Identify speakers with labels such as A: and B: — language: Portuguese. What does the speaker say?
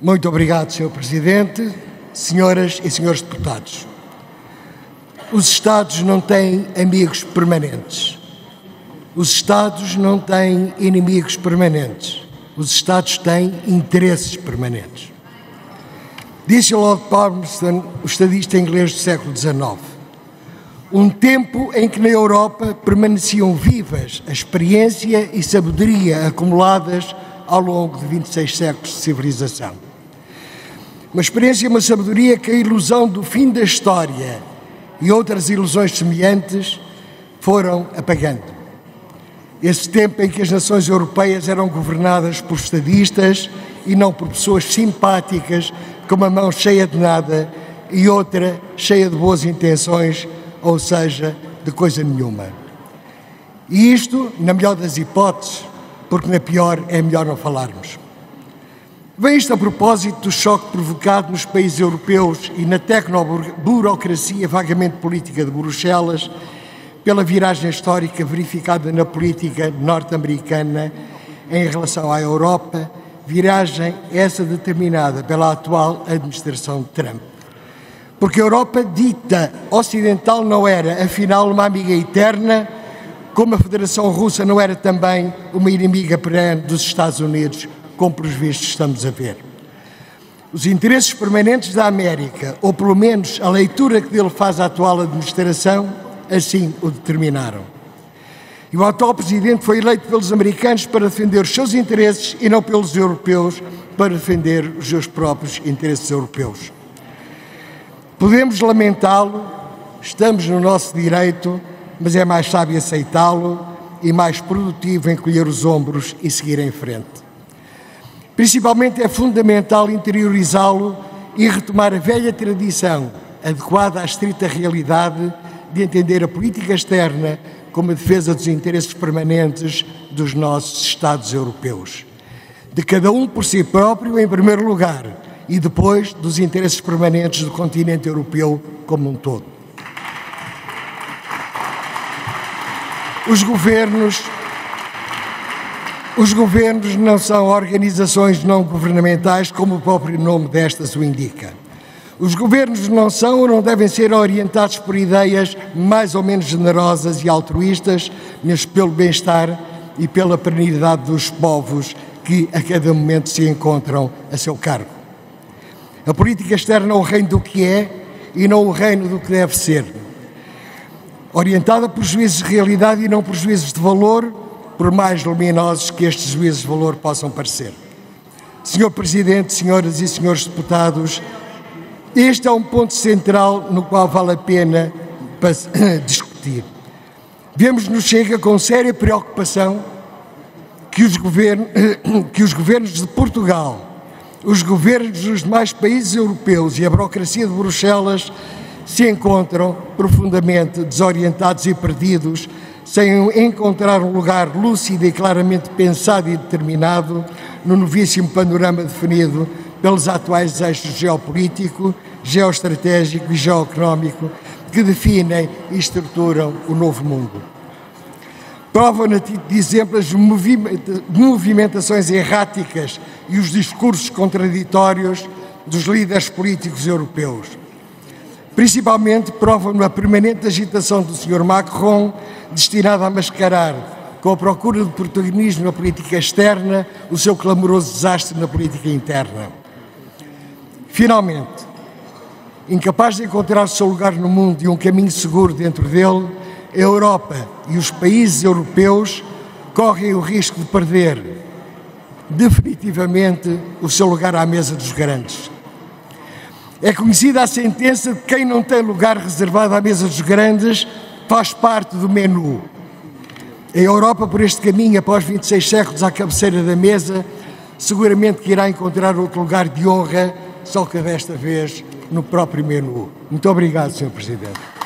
A: Muito obrigado, Sr. Presidente, senhoras e senhores deputados. Os Estados não têm amigos permanentes. Os Estados não têm inimigos permanentes. Os Estados têm interesses permanentes. Disse Lord Palmerston, o estadista inglês do século XIX, um tempo em que na Europa permaneciam vivas a experiência e sabedoria acumuladas ao longo de 26 séculos de civilização. Uma experiência e uma sabedoria que a ilusão do fim da história e outras ilusões semelhantes foram apagando. Esse tempo em que as nações europeias eram governadas por estadistas e não por pessoas simpáticas com uma mão cheia de nada e outra cheia de boas intenções, ou seja, de coisa nenhuma. E isto, na melhor das hipóteses, porque na pior é melhor não falarmos. Vem isto a propósito do choque provocado nos países europeus e na tecnoburocracia vagamente política de Bruxelas pela viragem histórica verificada na política norte-americana em relação à Europa, viragem essa determinada pela atual administração de Trump. Porque a Europa dita ocidental não era, afinal, uma amiga eterna, como a Federação Russa não era também uma inimiga perene dos Estados Unidos, como pelos vistos estamos a ver. Os interesses permanentes da América, ou pelo menos a leitura que dele faz a atual administração, assim o determinaram. E o atual Presidente foi eleito pelos americanos para defender os seus interesses e não pelos europeus para defender os seus próprios interesses europeus. Podemos lamentá-lo, estamos no nosso direito, mas é mais sábio aceitá-lo e mais produtivo encolher os ombros e seguir em frente. Principalmente é fundamental interiorizá-lo e retomar a velha tradição, adequada à estrita realidade, de entender a política externa como a defesa dos interesses permanentes dos nossos Estados europeus. De cada um por si próprio, em primeiro lugar, e depois dos interesses permanentes do continente europeu como um todo. Os governos não são organizações não governamentais, como o próprio nome destas o indica. Os governos não são ou não devem ser orientados por ideias mais ou menos generosas e altruístas, mas pelo bem-estar e pela perenidade dos povos que a cada momento se encontram a seu cargo. A política externa é o reino do que é e não o reino do que deve ser. Orientada por juízes de realidade e não por juízes de valor, por mais luminosos que estes juízes de valor possam parecer. Senhor Presidente, senhoras e senhores deputados, este é um ponto central no qual vale a pena discutir. Vemos no Chega com séria preocupação que os governos de Portugal, os governos dos demais países europeus e a burocracia de Bruxelas se encontram profundamente desorientados e perdidos, sem encontrar um lugar lúcido e claramente pensado e determinado no novíssimo panorama definido pelos atuais eixos geopolítico, geoestratégico e geoeconómico que definem e estruturam o novo mundo. Provam a título de exemplo as movimentações erráticas e os discursos contraditórios dos líderes políticos europeus. Principalmente provam a permanente agitação do Sr. Macron, destinada a mascarar, com a procura de protagonismo na política externa, o seu clamoroso desastre na política interna. Finalmente, incapaz de encontrar o seu lugar no mundo e um caminho seguro dentro dele, a Europa e os países europeus correm o risco de perder definitivamente o seu lugar à mesa dos grandes. É conhecida a sentença de que quem não tem lugar reservado à mesa dos grandes faz parte do menu. A Europa, por este caminho, após 26 séculos à cabeceira da mesa, seguramente que irá encontrar outro lugar de honra, só que desta vez no próprio menu. Muito obrigado, Sr. Presidente.